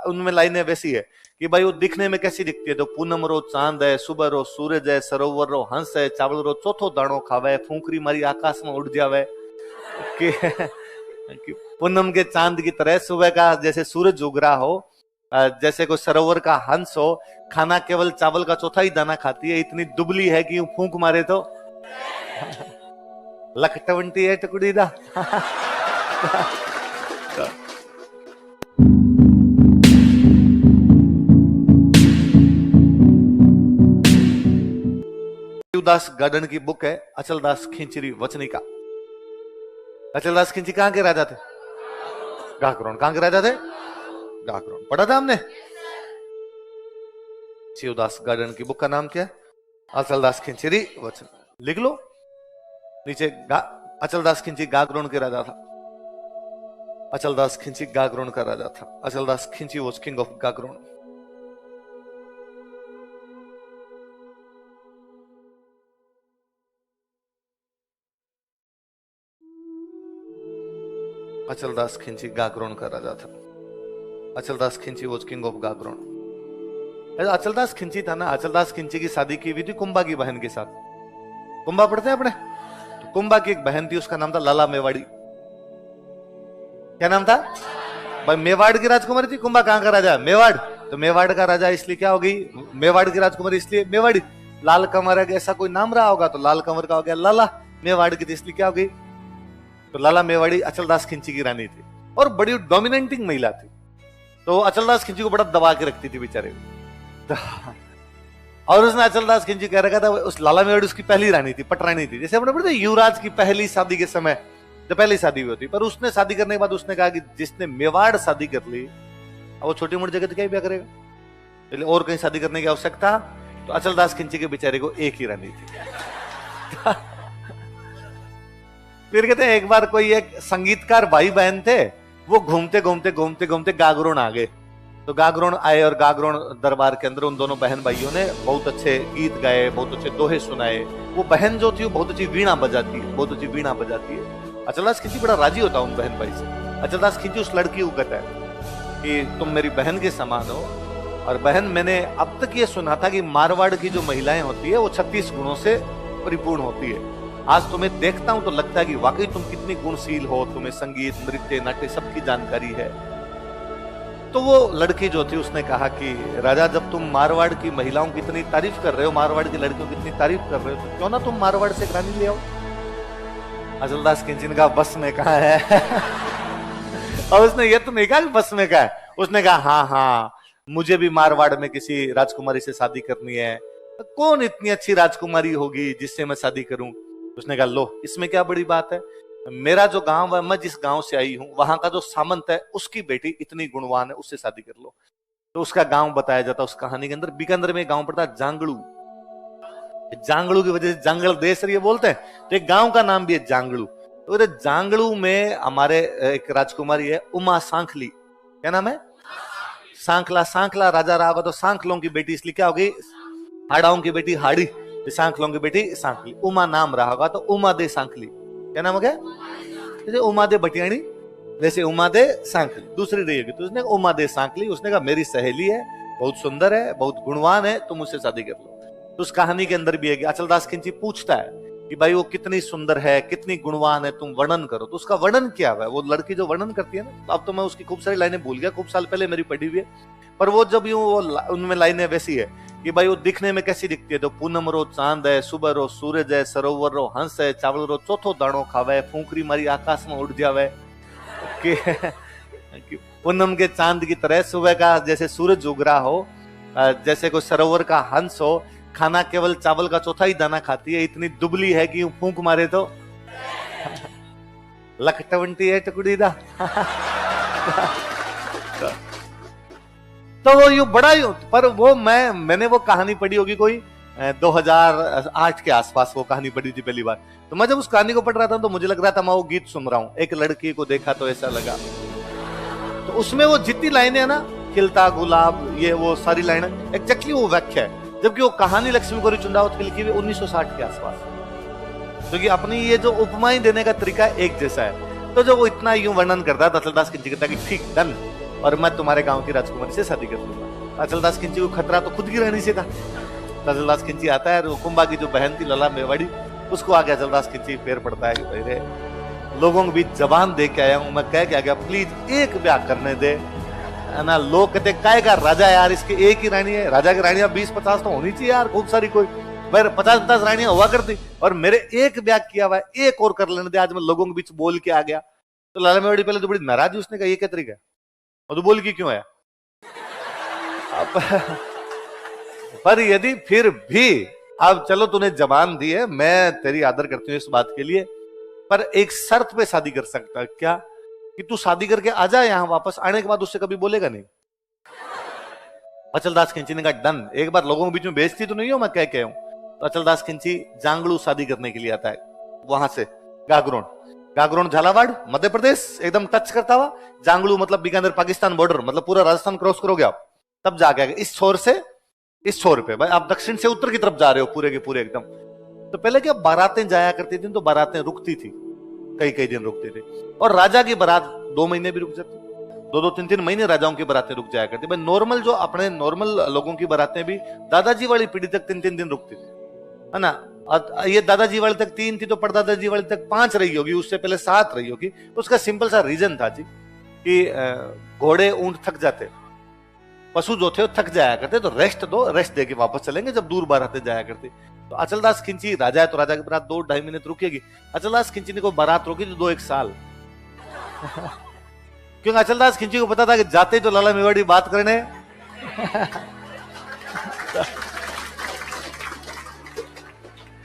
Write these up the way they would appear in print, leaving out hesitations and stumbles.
उनमें लाइनें वैसी है कि भाई वो दिखने में कैसी दिखती है, तो पूनम रो चांद है, सुबह रो सूरज है, सरोवर रो हंस है, चावल रो चौथो दाणो खावे, फूंकरी मारी आकाश में उड़ जावे कि, कि पूनम के चांद की तरह सुबह का जैसे सूरज उग रहा हो, जैसे कोई सरोवर का हंस हो, खाना केवल चावल का चौथा ही दाना खाती है, इतनी दुबली है कि फूंक मारे तो लखटवंटी है टुकड़ी दा दास गार्डन की बुक है अचलदास खिंचरी वचनिका। अचलदास खिंची कहां के राजा थे? गाकरोन। कहां के राजा थे? गाकरोन। पढ़ा था हमने। शिवदास गार्डन की बुक का नाम क्या है? अचलदास खिंचरी वचन। लिख लो नीचे। अचलदास खिंची गाकरोन के राजा था। अचलदास खिंची गाकरोन का राजा था। अचलदास खिंची वॉज किंग ऑफ गाकरोन। अचलदास खिंची गाकरोन का राजा था। अचलदास खिंची वॉज किंग ऑफ गाकरोन। अचलदास खिंची था ना, अचलदास खिंची की शादी की हुई थी कुंभा की बहन के साथ। कुंभा पढ़ते हैं अपने? तो कुंभा की एक बहन थी, उसका नाम था लाला मेवाड़ी। क्या नाम था भाई? मेवाड़ की राजकुमारी थी। कुंभा कहां का राजा? मेवाड़। तो मेवाड़ का राजा इसलिए क्या हो गई? मेवाड़ की राजकुमारी इसलिए मेवाड़ी। लाल कंवर ऐसा कोई नाम रहा होगा तो लाल कंवर का हो गया लाला। मेवाड़ की थी इसलिए क्या हो गई? तो लाला मेवाड़ी अचलदास खिंची की रानी थी और बड़ी डोमिनेटिंग महिला थी। तो अचलदास खिंची को बड़ा दबा के रखती थी बेचारे। और उसने अचलदास खिंची कह रखा था, उस लाला मेवाड़ी उसकी पहली रानी थी, पटरानी थी। जैसे अपने पढ़ते युवराज की पहली शादी के समय जब पहली शादी हुई होती, पर उसने शादी करने के बाद उसने कहा कि जिसने मेवाड़ शादी कर ली अब वो छोटी मोटी जगह तो क्या ब्याह करेगा, और कहीं शादी करने की आवश्यकता। तो अचलदास खिंची के बेचारे को एक ही रानी थी। फिर कहते हैं एक बार कोई एक संगीतकार भाई बहन थे, वो घूमते घूमते घूमते घूमते गागरोन आ गए। तो गागरोन आए और गागरोन दरबार के अंदर उन दोनों बहन भाइयों ने बहुत अच्छे गीत गाए, बहुत अच्छे दोहे सुनाए। वो बहन जो थी वो बहुत अच्छी वीणा बजाती है, बहुत अच्छी वीणा बजाती है। अचलदास खिंची बड़ा राजी होता उन बहन भाई से। अचलदास खिंची उस लड़की को कहता है कि तुम मेरी बहन के समान हो, और बहन मैंने अब तक ये सुना था कि मारवाड़ की जो महिलाएं होती है वो 36 गुणों से परिपूर्ण होती है। आज तुम्हें देखता हूं तो लगता है कि वाकई तुम कितनी गुणशील हो, तुम्हें संगीत, नृत्य, नाट्य सबकी जानकारी है। तो वो लड़की जो थी उसने कहा कि राजा, जब तुम मारवाड़ की महिलाओं की इतनी तारीफ कर रहे हो, मारवाड़ की लड़कियों की इतनी तारीफ कर रहे हो, तो क्यों ना तुम मारवाड़ से एक रानी ले आओ। अचलदास खिंची ने कहा बस में कहा है। और उसने ये तो नहीं कहा कि बस में कहा है, उसने कहा हाँ हाँ मुझे भी मारवाड़ में किसी राजकुमारी से शादी करनी है। कौन इतनी अच्छी राजकुमारी होगी जिससे मैं शादी करूं? उसने कहा लो इसमें क्या बड़ी बात है, मेरा जो गांव है, मैं जिस गांव से आई हूं वहां का जो सामंत है उसकी बेटी इतनी गुणवान है, उससे शादी कर लो। तो उसका गांव बताया जाता उस कहानी के अंदर। बीकानेर में गांव पड़ता है जांगड़ू। जांगड़ू की वजह से जंगल देश ये बोलते हैं, तो एक गांव का नाम भी है जांगड़ू। तो जांगड़ू में हमारे एक राजकुमारी है उमा सांखली। क्या नाम है? सांखला। सांखला राजा रहा होगा तो सांखलों की बेटी इसलिए क्या होगी? हाड़ाओं की बेटी हाड़ी, सांखलों की बेटी सांखली। उमा नाम रहा होगा तो उमा दे सांखली। क्या नाम हो गया? जैसे उमा दे भटियाणी, वैसे उमा दे सांखली दूसरी रही होगी। तो उसने उमा दे सांखली, उसने कहा मेरी सहेली है, बहुत सुंदर है, बहुत गुणवान है, तुम उससे शादी कर लो। तो उस कहानी के अंदर भी है कि अचलदास खिंची पूछता है कि भाई वो कितनी सुंदर है, कितनी गुणवान है, तुम वर्णन करो। तो उसका वर्णन क्या है? वो लड़की जो वर्णन करती है ना, अब तो मैं उसकी खूब सारी लाइनें भूल गया, खूब साल पहले मेरी पढ़ी हुई है, पर वो जब यूं वो उनमें लाइनें वैसी है कि भाई वो दिखने में कैसी दिखती है, तो पूनम रो चांद है, सुबह रो सूरज है, सरोवर रो हंस है, चावल रो चौथो दाणो खावे, फूंकरी मारी आकाश में उड़ जावे कि पूनम के चांद की तरह सुबह का जैसे सूरज उग रहा हो, जैसे कोई सरोवर का हंस हो, खाना केवल चावल का चौथा ही दाना खाती है, इतनी दुबली है कि फूंक मारे तो लखटवंटी है टुकड़ी दा। तो वो यूं बड़ा यूं, पर वो मैंने वो कहानी पढ़ी होगी कोई 2008 के आसपास वो कहानी पढ़ी थी पहली बार। तो मैं जब उस कहानी को पढ़ रहा था तो मुझे लग रहा था मैं वो गीत सुन रहा हूं, एक लड़की को देखा तो ऐसा लगा। तो उसमें वो जितनी लाइनें है ना, खिलता गुलाब, ये वो सारी लाइनें एक्जैक्टली वो व्याख्या है, जबकि वो कहानी लक्ष्मी गौरी चुंडावत की लिखी हुई 1960 के आसपास। क्योंकि तो अपनी ये जो उपमाएं देने का तरीका एक जैसा है। तो जो वो इतना यूं वर्णन करता था अचलदास खिंची कहता कि ठीक डन, और मैं तुम्हारे गांव की राजकुमारी से शादी कर लूंगा। अचलदास खिंची को खतरा तो खुद की रानी से था। अचलदास खिंची आता है, कुंभा की जो बहन थी लला मेवाड़ी, उसको आगे अचलदास खिंची फेर पड़ता है कि भाई रे, लोगों के बीच जबान दे के आया हूं, मैं कह के आ गया, प्लीज एक ब्याह करने दे, है ना। लोग कहते काय का राजा यार, इसके एक ही रानी है, राजा की रानियां 20-50 तो होनी चाहिए यार, खूब सारी, कोई भाई 50-50 रानियां हुआ करती, और मेरे एक ब्याह किया हुआ है, एक और कर लेने दे, आज मैं लोगों के बीच बोल के आ गया। तो लाला मेवाड़ी पहले तो बड़ी नाराज, उसने कहा ये क्या तरीका है, और तू बोल के क्यों आया। पर यदि फिर भी अब चलो तूने जबान दी है, मैं तेरी आदर करती हूँ इस बात के लिए, पर एक शर्त पे शादी कर सकता है क्या, कि तू शादी करके आ जा यहाँ, वापस आने के बाद उससे कभी बोलेगा नहीं। अचलदास खिंची ने कहा डन, एक बार लोगों के बीच में बेइज्जती तो नहीं हो, मैं कह के हूं। तो अचलदास खिंची जांगलू शादी करने के लिए आता है, वहां से गागरोन, गागरोन झालावाड़ मध्य प्रदेश एकदम टच करता हुआ, जांगलू मतलब बीकानेर पाकिस्तान बॉर्डर, मतलब पूरा राजस्थान क्रॉस करोगे आप, तब जाके इस छोर से इस छोर पे, भाई आप दक्षिण से उत्तर की तरफ जा रहे हो पूरे के पूरे एकदम। तो पहले क्या बारातें जाया करती थी, तो बारातें रुकती थी, कई कई दिन रुकती थी, और राजा की बारात 2 महीने भी रुक जाती, 2-2, 3-3 महीने राजाओं की बारातें रुक जाया करती। भाई नॉर्मल जो अपने नॉर्मल लोगों की बारातें भी दादाजी वाली पीढ़ी तक 3-3 दिन रुकती थी, है ना। ये दादाजी वाले तक 3 थी, तो परदादाजी वाले तक 5 रही होगी, उससे पहले 7 रही होगी। उसका सिंपल सा रीजन था जी कि घोड़े ऊंट थक जाते, पशु जो थे वो थक जाया करते, तो रेस्ट दो, रेस्ट दे के वापस चलेंगे जब दूर बारातें जाया करती। तो अचलदास खिंची राजा है, तो राजा की बारात 2-2.5 महीने तो रुकेगी। अचलदास खिंची ने कोई बारात रोकी तो 2-1 साल क्योंकि अचलदास खिंची को पता था कि जाते तो लाला मेवाड़ी बात करने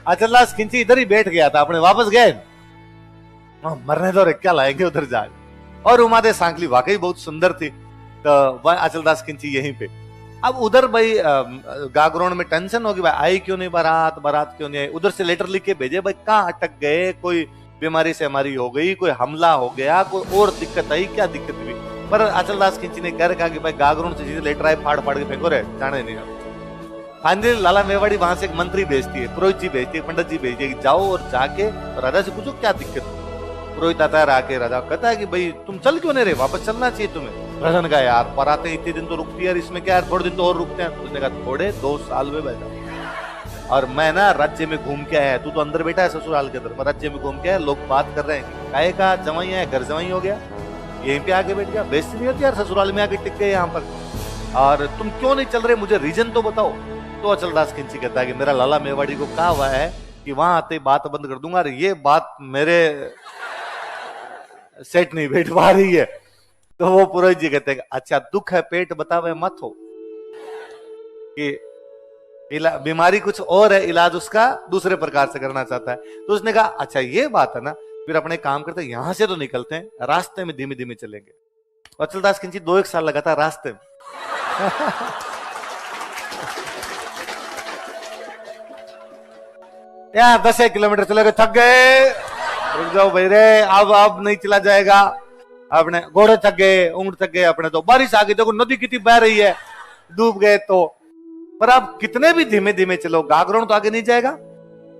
अचलदास खिंची इधर ही बैठ गया था, अपने वापस गए, मरने दो रे, क्या लाएंगे उधर जाए। और उमादे सांकली वाकई बहुत सुंदर थी, तो वह अचलदास खिंची यहीं पे। अब उधर भाई गागरोन में टेंशन होगी, भाई आई क्यों नहीं बारात, बारात क्यों नहीं आई। उधर से लेटर लिख के भेजे, भाई कहाँ अटक गए, कोई बीमारी से हमारी हो गई, कोई हमला हो गया, कोई और दिक्कत आई, क्या दिक्कत हुई। पर अचलदास खिंची ने कह कहा कि भाई गागरोन से चीजें लेटर आए, फाड़ फाड़ के फेंको रे, जाने नहीं। फाइनली लाला मेवाड़ी वहां से एक मंत्री भेजती है, पुरोहित जी भेजती है, पंडित जी भेजती है, जाओ और जाके राजा से पूछो क्या दिक्कत है। पुरोहित आता है, आके राजा कहता है कि भाई तुम चल क्यों नहीं रहे, वापस चलना चाहिए तुम्हें। राजा ने कहा यार बारातें इतने दिन तो रुकती है, इसमें क्या यार, थोड़े दिन तो और रुकते हैं। उसने कहा थोड़े 2 साल में बैठा, और मैं ना राज्य में घूम के आया, तू तो अंदर बैठा है ससुराल के अंदर, मैं राज्य में घूम के आया, लोग बात कर रहे हैं काहे का जवाई है, घर जवाई हो गया, यहीं पे आके बैठ गया, बेइज्जती नहीं होती यार, ससुराल में आके टिक गए यहाँ पर, और तुम क्यों नहीं चल रहे, मुझे रीजन तो बताओ। तो अचलदास खिंची कहता है कि मेरा लाला मेवाड़ी को कहा हुआ है कि वहां आते बात बंद कर दूंगा, और ये बात मेरे सेट नहीं बैठ पा रही है। तो वो पुरोहित जी कहते हैं अच्छा दुख है पेट बतावे मत हो, कि बीमारी कुछ और है, इलाज उसका दूसरे प्रकार से करना चाहता है। तो उसने कहा अच्छा ये बात है ना, फिर अपने काम करते हैं, यहां से तो निकलते हैं, रास्ते में धीमे धीमे चलेंगे। अचलदास खिंची 2-1 साल लगातार रास्ते में यहाँ 10 किलोमीटर चले गए, थक गए, रुक जाओ भाई रे, अब नहीं चला जाएगा, अपने घोड़े थक गए, ऊंट थक गए, अपने तो बारिश आ गई, देखो नदी कितनी बह रही है, डूब गए। तो पर आप कितने भी धीमे धीमे चलो, गागरोन तो आगे नहीं जाएगा,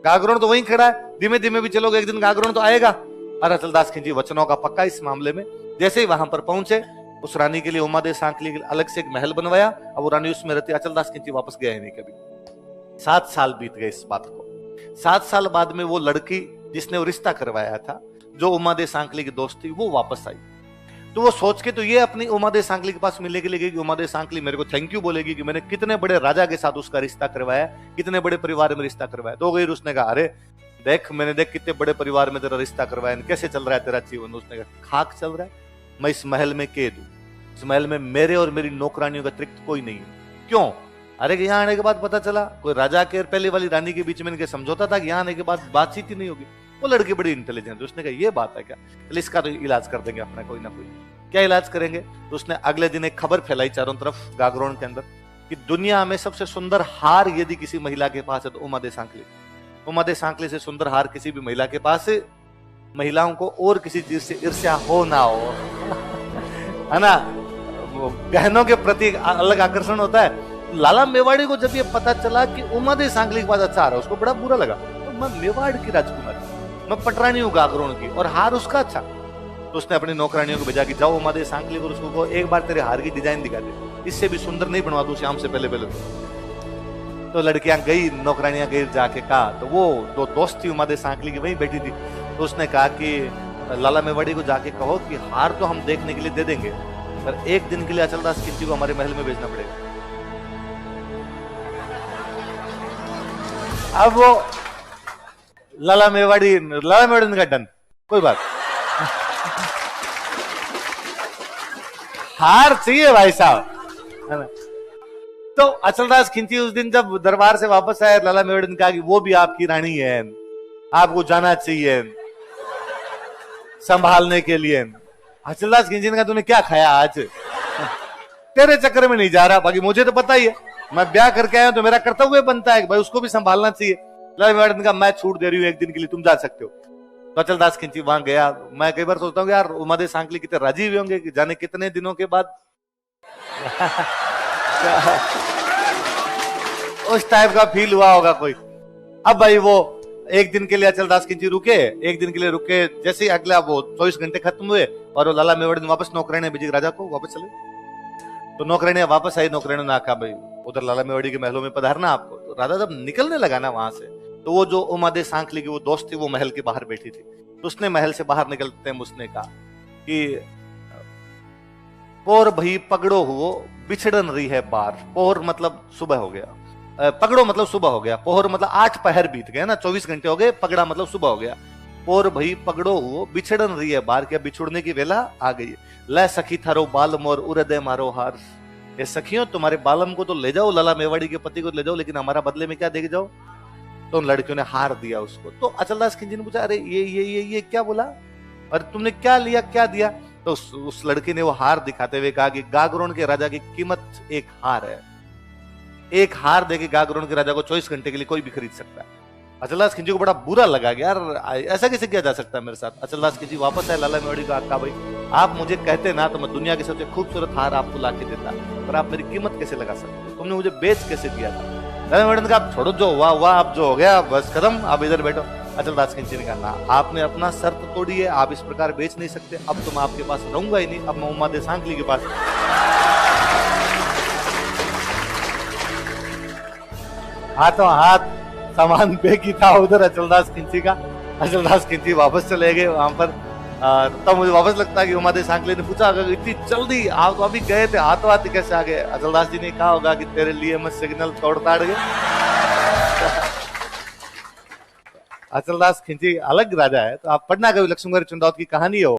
गागरोन तो वहीं खड़ा है, धीमे धीमे भी चलोगे एक दिन गागरोन तो आएगा। और अचलदास खिंची वचनों का पक्का इस मामले में। जैसे ही वहां पर पहुंचे, उस रानी के लिए, उमादेव सांकली के लिए अलग से एक महल बनवाया, अब वो रानी उसमें रहती। अचलदास खिंची वापस गया ही नहीं कभी। 7 साल बीत गए इस बात को। 7 साल बाद में वो लड़की जिसने वो रिश्ता करवाया था, जो उमादेव सांकली की दोस्त थी, वो वापस आई। तो वो सोच के तो ये अपनी उमादेव सांकली के पास मिलने के लिए गई कि उमादेव सांकली मेरे को थैंक यू बोलेगी कि मैंने कितने बड़े राजा के साथ उसका रिश्ता करवाया, कितने बड़े परिवार में रिश्ता करवाया। तो गई, उसने कहा अरे देख मैंने देख कितने बड़े परिवार में तेरा रिश्ता करवाया, कैसे चल रहा है तेरा जीवन। उसने कहा खाक चल रहा है, मैं इस महल में कैद हूं, इस महल में मेरे और मेरी नौकरानियों का अतिरिक्त कोई नहीं है। क्यों? अरे यहाँ आने के बाद पता चला कोई राजा के और पहले वाली रानी के बीच में इनके समझौता था कि यहाँ आने के बाद बातचीत ही नहीं होगी। वो लड़की बड़ी इंटेलिजेंट, उसने कहा ये बात है क्या, चलिए इसका तो इलाज कर देंगे अपना कोई ना कोई। क्या इलाज करेंगे? तो उसने अगले दिन एक खबर फैलाई चारों तरफ गागरोन के अंदर कि दुनिया में सबसे सुंदर हार यदि किसी महिला के पास है तो उमादेव सांकली। उमादेव सांकली से सुंदर हार किसी भी महिला के पास है। महिलाओं को और किसी चीज से ईर्ष्या हो ना हो है ना, गहनों के प्रति अलग आकर्षण होता है। लाला मेवाड़ी को जब ये पता चला कि उमादेव सांकली के पास अच्छा हार है, उसको बड़ा बुरा लगा। तो मैं मेवाड़ की राजकुमारी, मैं पटरानी हूँ गागरोन की, और हार उसका अच्छा। तो तो उसने अपनी नौकरानियों को भेजा कि जाओ उमा देवी सांकली को उसको एक बार तेरे हार की डिजाइन दिखा दे, इससे भी सुंदर नहीं बनवा दूं शाम से पहले पहले। तो लड़कियां गई, नौकरानियां गई, जाके कहा तो वो दो दोस्त थी उमा देवी सांकली की वहीं बैठी थी। तो उसने कहा कि लाला मेवाड़ी को जाके कहो कि हार तो हम देखने के लिए दे देंगे, पर एक दिन के लिए अचलदास खिलजी को हमारे महल में भेजना पड़ेगा। अब वो लाला मेवाड़ी ने कहा डन, कोई बात हार चाहिए भाई साहब, है ना। तो अचलदास खिलजी उस दिन जब दरबार से वापस आए, लाला मेवाड़ी ने कहा कि वो भी आपकी रानी है, आपको जाना चाहिए संभालने के लिए। अचलदास खिलजी ने कहा तूने क्या खाया आज, तेरे चक्कर में नहीं जा रहा, बाकी मुझे तो पता ही है, मैं ब्याह करके आया तो मेरा कर्तव्य बनता है कि भाई उसको भी संभालना चाहिए। लाला मेवाड़ी ने कहा मैं छूट दे रही हूँ, एक दिन के लिए तुम जा सकते हो। तो अचलदास खिलजी वहां गया। मैं कई बार सोचता हूँ यार उमा देवी सांकली कितने राजी हुए होंगे कि जाने कितने दिनों के बाद उस टाइप का फील हुआ होगा कोई। अब भाई वो एक दिन के लिए अचलदास खिलजी रुके, एक दिन के लिए रुके, जैसे ही अगला वो 24 घंटे खत्म हुए और वो लाला मेवाड़ी ने वापस नौकरानी भेजी राजा को वापस चले। तो नौकरानी वापस आई, नौकरानी ने कहा भाई उधर लाला मेवाड़ी के महलों में पधारना आपको। तो राजा जब निकलने लगा ना वहां से, तो वो जो उमा देवी सांकली की वो दोस्त थी वो महल के बाहर बैठी थी। तो उसने महल से बाहर निकलते हैं उसने कहा कि पोर भई पगड़ो हुओ बिछड़न रही है बार। पोहर मतलब सुबह हो गया, पगड़ो मतलब सुबह हो गया, पोहर मतलब 8 पहर बीत गए ना, 24 घंटे हो गए, पगड़ा मतलब सुबह हो गया। पोर भई पगड़ो हुओ बिछड़न रही है बार, क्या बिछुड़ने की वेला आ गई। लै सखी थारो बालम और उरदय मारो हार। ये सखियों तुम्हारे बालम को तो ले जाओ, लाला मेवाड़ी के पति को ले जाओ, लेकिन हमारा बदले में क्या देके जाओ। तो उन लड़कियों ने हार दिया उसको। तो अचलदास खिलजी ने पूछा अरे ये क्या बोला, और तुमने क्या लिया क्या दिया। तो उस लड़की ने वो हार दिखाते हुए कहा कि गागरोन के राजा की कीमत एक हार है, एक हार देके गागरोन के राजा को 24 घंटे के लिए कोई भी खरीद सकता है। अचलदास खिलजी को बड़ा बुरा लगा कि यार ऐसा कैसे किया जा सकता है मेरे साथ। अचलदास खिलजी वापस आए, लाला मेवाड़ी को कहा भाई आप मुझे कहते ना तो मैं दुनिया की सबसे खूबसूरत हार आपको ला के देता, पर आप मेरी कीमत कैसे लगा सकते, तुमने मुझे बेच कैसे दिया था। लाला मेवाड़ी ने कहा छोड़ो, जो हुआ हुआ, अब जो हो गया बस खत्म, आप इधर बैठो। अचलदास खिलजी ने कहा ना, आपने अपना शर्त तोड़ी है, आप इस प्रकार बेच नहीं सकते, अब तो मैं आपके पास रहूंगा ही नहीं, अब मैं उमा देवी सांकली के पास। हाथों हाथ सामान बेकी था उधर अचलदास खिलजी का। अचलदास खिलजी वापस चले गए वहां पर। तब मुझे वापस लगता है कि उमा देवी सांकली ने पूछा अगर इतनी जल्दी आप तो अभी गए थे, हाथों हाथ कैसे आ गए। अचलदास जी ने कहा होगा कि तेरे लिए मैं सिग्नल छोड़ ताड़ गए। अचलदास खिलजी अलग राजा है, तो आप पढ़ना कभी लक्ष्मण चुंडावत की कहानी हो।